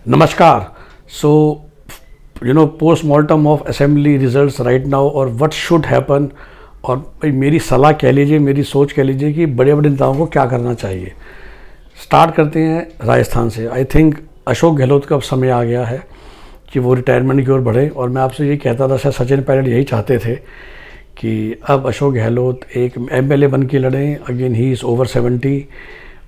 Namaskar. So, post-mortem of assembly results right now और what should happen और भाई मेरी सलाह कह लीजिए, मेरी सोच कह लीजिए कि बड़े बड़े नेताओं को क्या करना चाहिए। स्टार्ट करते हैं राजस्थान से। आई थिंक अशोक गहलोत का अब समय आ गया है कि वो रिटायरमेंट की ओर बढ़े और मैं आपसे ये कहता था, शायद सचिन पायलट यही चाहते थे कि अब अशोक गहलोत एक एमएलए बन के लड़ें। Again he is over 70।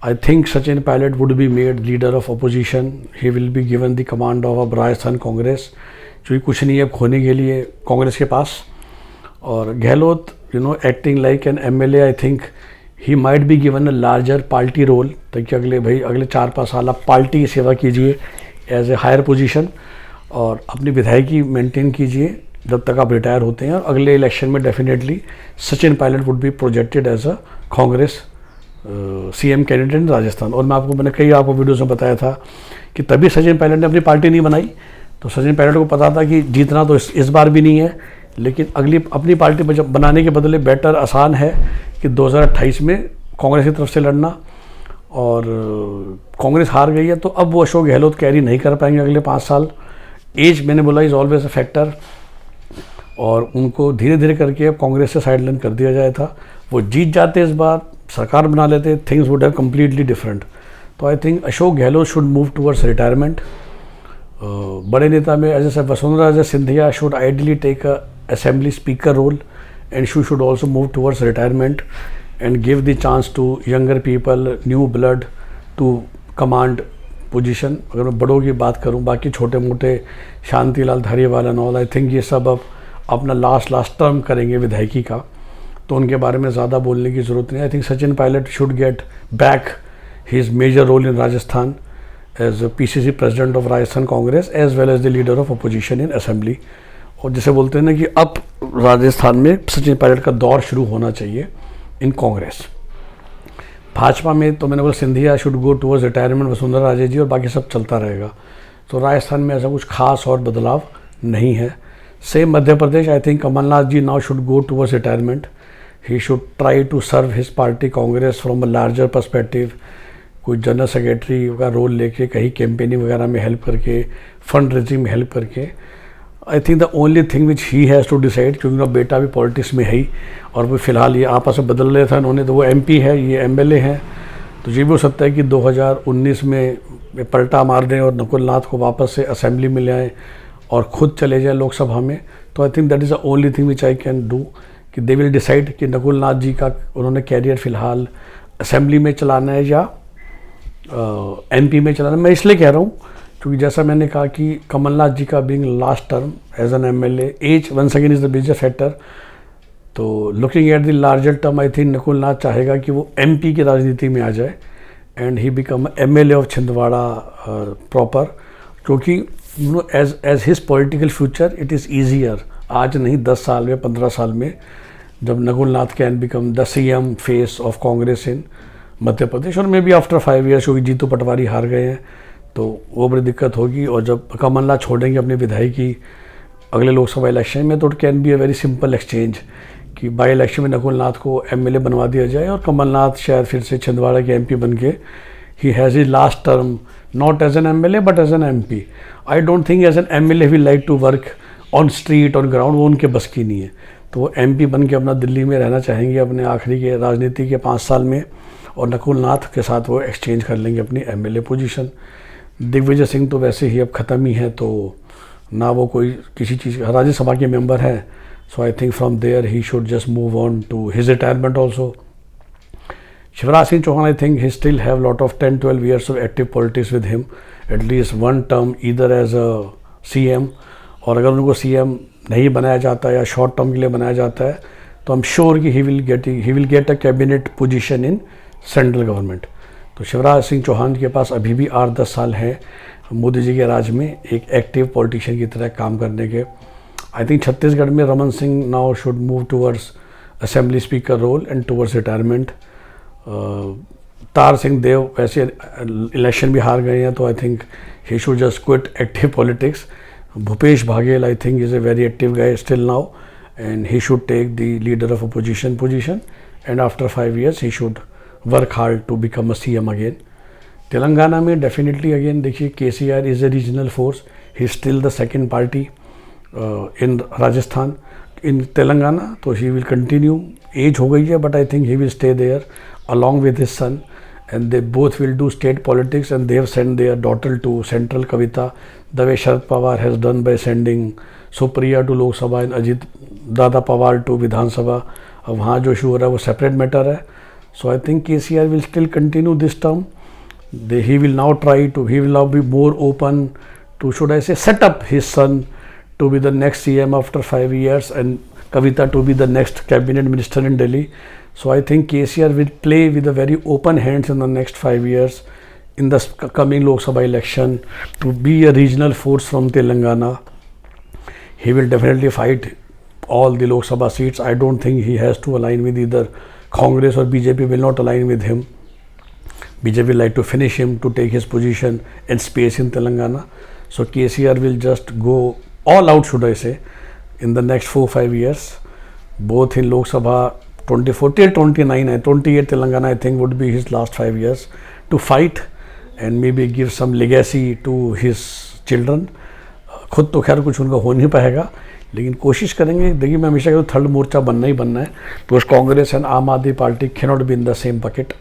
I think Sachin Pilot would be made leader of opposition. He will be given the command of Rajasthan Congress, क्योंकि कुछ नहीं है खोने के लिए कांग्रेस के पास। और Gehlot acting like an MLA, I think he might be given a larger party role, ताकि अगले 4-5 साल आप पार्टी की सेवा कीजिए एज ए हायर पोजीशन और अपनी विधायकी मेंटेन कीजिए जब तक आप रिटायर होते हैं। और अगले इलेक्शन में definitely Sachin Pilot would be projected as a Congress CM candidate in Rajasthan. और मैंने कई आपको वीडियोस में बताया था कि तभी सचिन पायलट ने अपनी पार्टी नहीं बनाई। तो सचिन पायलट को पता था कि जीतना तो इस बार भी नहीं है, लेकिन अपनी पार्टी बनाने के बदले बेटर आसान है कि 2028 में कांग्रेस की तरफ से लड़ना। और कांग्रेस हार गई है तो अब वो अशोक गहलोत कैरी नहीं कर पाएंगे अगले 5 साल। एज मैंने बोला इज़ ऑलवेज अ फैक्टर, और उनको धीरे धीरे करके अब कांग्रेस से साइडलाइन कर दिया जाए था। वो जीत जाते इस बार, सरकार बना लेते, things would have completely different. तो I think Ashok Gehlot should move towards retirement. बड़े नेता में as a Vasundhara Raje Scindia should ideally take a assembly speaker role and she should also move towards retirement and give the chance to younger people, new blood to command position. अगर मैं बड़ों की बात करूं, बाकी छोटे मोटे Shantilal Dhariwal and all, I think ये सब अब अपना लास्ट टर्म करेंगे विधायकी का, तो उनके बारे में ज़्यादा बोलने की ज़रूरत नहीं। I think Sachin Pilot should get back his major role in Rajasthan as PCC president of Rajasthan Congress as well as the leader of opposition in assembly. और जिसे बोलते हैं ना कि अब राजस्थान में सचिन पायलट का दौर शुरू होना चाहिए इन कांग्रेस। भाजपा में तो मैंने बोला Scindia should go towards retirement, Vasundhara Raje ji, और बाकी सब चलता रहेगा। तो राजस्थान में ऐसा कुछ खास और बदलाव नहीं है। Same Madhya Pradesh, I think Kamal Nath ji now should go towards retirement. He should try to serve his party Congress from a larger perspective. कोई जनरल सेक्रेटरी का रोल लेके, कहीं कैंपेनिंग वगैरह में हेल्प करके, फंड रेजिंग में हेल्प करके। I think the only thing which he has to decide, क्योंकि उनका बेटा भी पॉलिटिक्स में है ही, और वो फिलहाल ये आपस में बदल रहे था इन्होंने, तो वो एमपी है, ये एमएलए हैं। तो ये भी हो सकता है कि 2019 में पलटा मार दें और नकुल नाथ को वापस से असेंबली में ले आएँ और ख़ुद चले जाए लोकसभा में। तो I think that is the only thing which I can do, कि दे विल डिसाइड कि नकुल नाथ जी का उन्होंने कैरियर फ़िलहाल असेंबली में चलाना है या एमपी में चलाना है। मैं इसलिए कह रहा हूँ क्योंकि जैसा मैंने कहा कि कमलनाथ जी का being last term as an MLA, as once again is the major factor. तो looking at the larger term, I think Nakul Nath चाहेगा कि वो एमपी की राजनीति में आ जाए and he become MLA of Chhindwara proper, क्योंकि as his political future it is easier, आज नहीं 10 साल में, 15 साल में, जब Nakul Nath can become the CM face of Congress इन मध्य प्रदेश। और मे बी आफ्टर 5 ईयर्स, क्योंकि जीतू पटवारी हार गए हैं तो वो बड़ी दिक्कत होगी। और जब कमलनाथ छोड़ेंगे अपनी विधायकी अगले लोकसभा इलेक्शन में, तो it can be a very simple exchange कि बाई इलेक्शन में नकुल नाथ को एमएलए बनवा दिया जाए और कमलनाथ शायद फिर से छिंदवाड़ा के एमपी बन के he has his last term not as an MLA but as an MP. I don't think as an MLA we like to work on street, on ground, वो उनके बस की नहीं है। तो वो एमपी बन के अपना दिल्ली में रहना चाहेंगे अपने आखिरी के राजनीति के 5 साल में, और नकुल नाथ के साथ वो एक्सचेंज कर लेंगे अपनी एमएलए पोजीशन। दिग्विजय सिंह तो वैसे ही अब ख़त्म ही है, तो ना वो कोई किसी चीज़ राज्यसभा के मेंबर हैं। So I think from there he should just move on to his retirement also. Shivraj Singh Chouhan, I think he still have lot of 10-12 years of active politics with him, एटलीस्ट 1 term either as a CM. और अगर उनको CM नहीं बनाया जाता या short term के लिए बनाया जाता है, तो आई एम श्योर कि he will get a cabinet position in central government. तो शिवराज सिंह चौहान के पास अभी भी 8-10 साल हैं मोदी जी के राज में एक एक्टिव पॉलिटिशियन की तरह काम करने के। आई थिंक छत्तीसगढ़ में Raman Singh now should move towards assembly speaker role and towards retirement. तार सिंह देव वैसे इलेक्शन भी हार गए हैं, तो I think he should just quit active politics. Bhupesh Baghel, I think, is a very active guy still now, and he should take the leader of opposition position, and after 5 years he should work hard to become a CM again. Telangana में definitely again देखिए KCR is a regional force, he still the second party in Rajasthan, in Telangana, तो he will continue, as हो गई है but I think he will stay there along with his son, and they both will do state politics, and they have sent their daughter to central Kavita the way Sharad Pawar has done by sending Supriya to Lok Sabha and Ajit Dada Pawar to Vidhan Sabha. अब वहाँ जो issue हो रहा है वो separate matter है. So I think KCR will still continue this term. He will now be more open to, should I say, set up his son to be the next CM after 5 years and Kavita to be the next cabinet minister in Delhi. So I think KCR will play with a very open hands in the next 5 years in the coming Lok Sabha election to be a regional force from Telangana. He will definitely fight all the Lok Sabha seats. I don't think he has to align with either Congress or BJP will not align with him. BJP will like to finish him to take his position and space in Telangana. So KCR will just go all out, should I say, in the next 4-5 years, both in Lok Sabha 24 till 29, 28 Telangana I think would be his last 5 years to fight and maybe give some legacy to his children. खुद तो खैर कुछ उनका हो नहीं पाएगा, लेकिन कोशिश करेंगे. देखिए मैं हमेशा कहता हूँ थर्ड मोर्चा बनना ही बनना है, because Congress and Aam Aadmi party cannot be in the same bucket.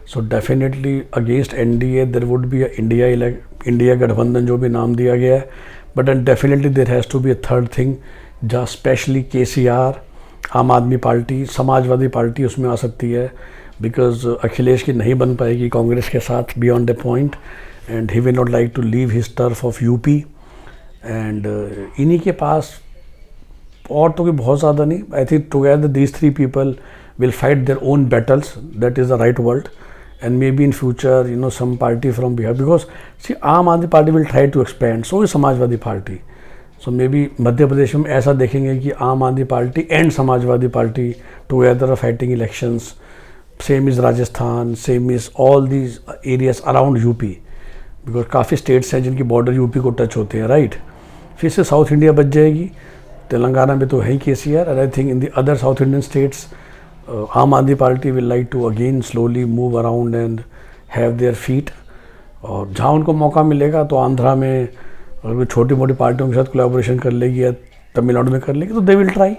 So definitely against NDA there would be India गठबंधन जो भी नाम दिया गया है, but and definitely there has to be a third thing जहाँ specially KCR, Aam Aadmi party, Samajwadi party उसमें आ सकती है, बिकॉज अखिलेश की नहीं बन पाएगी कांग्रेस के साथ beyond the point, and he will not like to leave his turf of UP. And इन्हीं के पास और तो कोई बहुत ज़्यादा नहीं. I think together these 3 people will fight their own battles, that is the right word, and maybe in future some party from Bihar, because see Aam Aadmi party will try to expand, so is Samajwadi party. So maybe Madhya Pradesh में ऐसा देखेंगे कि Aam Aadmi party and Samajwadi party together are fighting elections. Same is Rajasthan, same is all these areas around UP, because काफ़ी states हैं जिनकी border UP को touch होते हैं, राइट. फिर से साउथ इंडिया बच जाएगी. तेलंगाना में तो है ही KCR, and I think in the other South Indian states Aam Aadmi party will like to again slowly move around and have their feet. और जहाँ उनको मौका मिलेगा तो आंध्रा में अगर कोई छोटी मोटी पार्टियों के साथ कोलैबोरेशन कर लेगी या तमिलनाडु में कर लेगी तो they will try.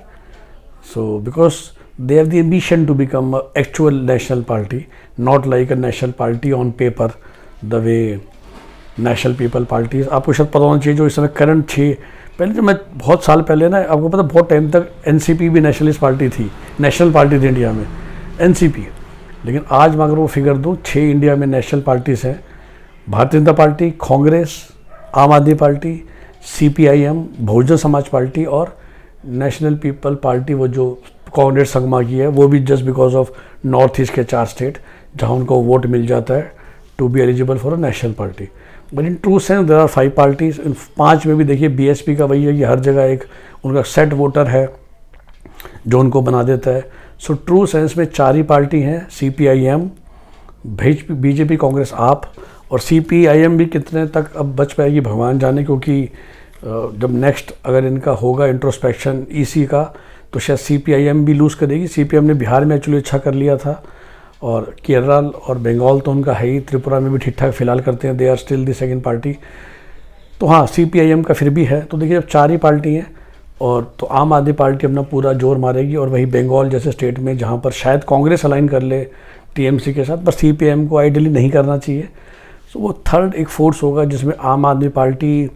So because they have the ambition to become actual national party, not like a national party on paper the way national people parties. आपको शायद पता होना चाहिए जो इस समय करंट 6, पहले जो मैं बहुत साल पहले ना, आपको पता बहुत टाइम तक NCP भी नेशनलिस्ट पार्टी थी, नेशनल पार्टी थी इंडिया में NCP. लेकिन आज मैं अगर वो फिगर दूँ, 6 इंडिया में नेशनल पार्टीज़ हैं, भारतीय जनता पार्टी, कांग्रेस, आम Aadmi party, CPIM, Bahujan Samaj party और नेशनल पीपल पार्टी, वो जो कांग्रेस संगमा की है, वो भी just because of north east के 4 स्टेट जहाँ उनको वोट मिल जाता है to be eligible for a national party. But in true sense there are 5 parties. In 5 में भी देखिए BSP का वही है कि हर जगह एक उनका सेट वोटर है जो उनको बना देता है. सो ट्रू सेंस में 4 ही पार्टी हैं, CPIM, BJP, कांग्रेस, आप, और CPIM भी कितने तक अब बच पाएगी भगवान जाने, क्योंकि जब नेक्स्ट अगर इनका होगा इंट्रोस्पेक्शन EC का तो शायद CPIM भी लूज़ करेगी. CPIM ने बिहार में एक्चुअली अच्छा कर लिया था, और केरल और बंगाल तो उनका है ही, त्रिपुरा में भी ठीक ठाक फिलहाल करते हैं, they are still the second party. तो हाँ, CPIM का फिर भी है. तो देखिए जब 4 ही पार्टी हैं, और तो आम आदमी पार्टी अपना पूरा जोर मारेगी, और वही बंगाल जैसे स्टेट में जहाँ पर शायद कांग्रेस अलाइन कर ले TMC के साथ, पर CPIM को आइडियली नहीं करना चाहिए. सो वो थर्ड एक फोर्स होगा जिसमें आम आदमी पार्टी,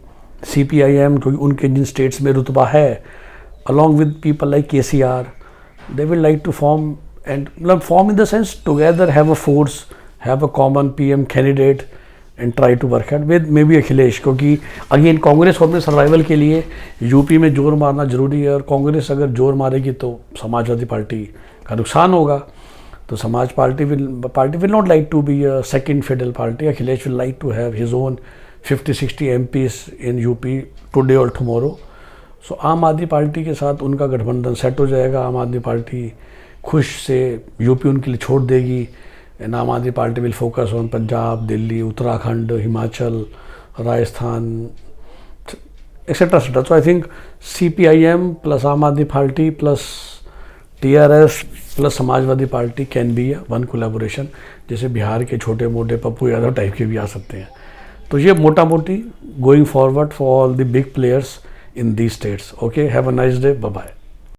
CPIM, क्योंकि उनके जिन स्टेट्स में रुतबा है, along with people like KCR, they will like to form, and मतलब form in the sense together have a force, have a common PM candidate and try to work at with maybe Akhilesh, क्योंकि again Congress को अपने survival के लिए UP में जोर मारना जरूरी है, और कांग्रेस अगर जोर मारेगी तो समाजवादी पार्टी का नुकसान होगा. तो Samaj party will not like to be a second fiddle party. Akhilesh will like to have his own 50-60 MPs in UP today और tomorrow. So Aam Aadmi party के साथ उनका गठबंधन सेट हो जाएगा. आम आदमी पार्टी खुश से यूपी उनके लिए छोड़ देगी, and Aam Aadmi party will focus on Punjab, Delhi, Uttarakhand, Himachal, Rajasthan, etcetera etcetera. So I think CPIM plus आम Aadmi party plus TRS plus Samajwadi party can be one collaboration, जैसे बिहार के छोटे मोटे पप्पू यादव टाइप के भी आ सकते हैं। तो ये मोटा मोटी going forward for all the big players in the states. Okay, have a nice day, bye bye.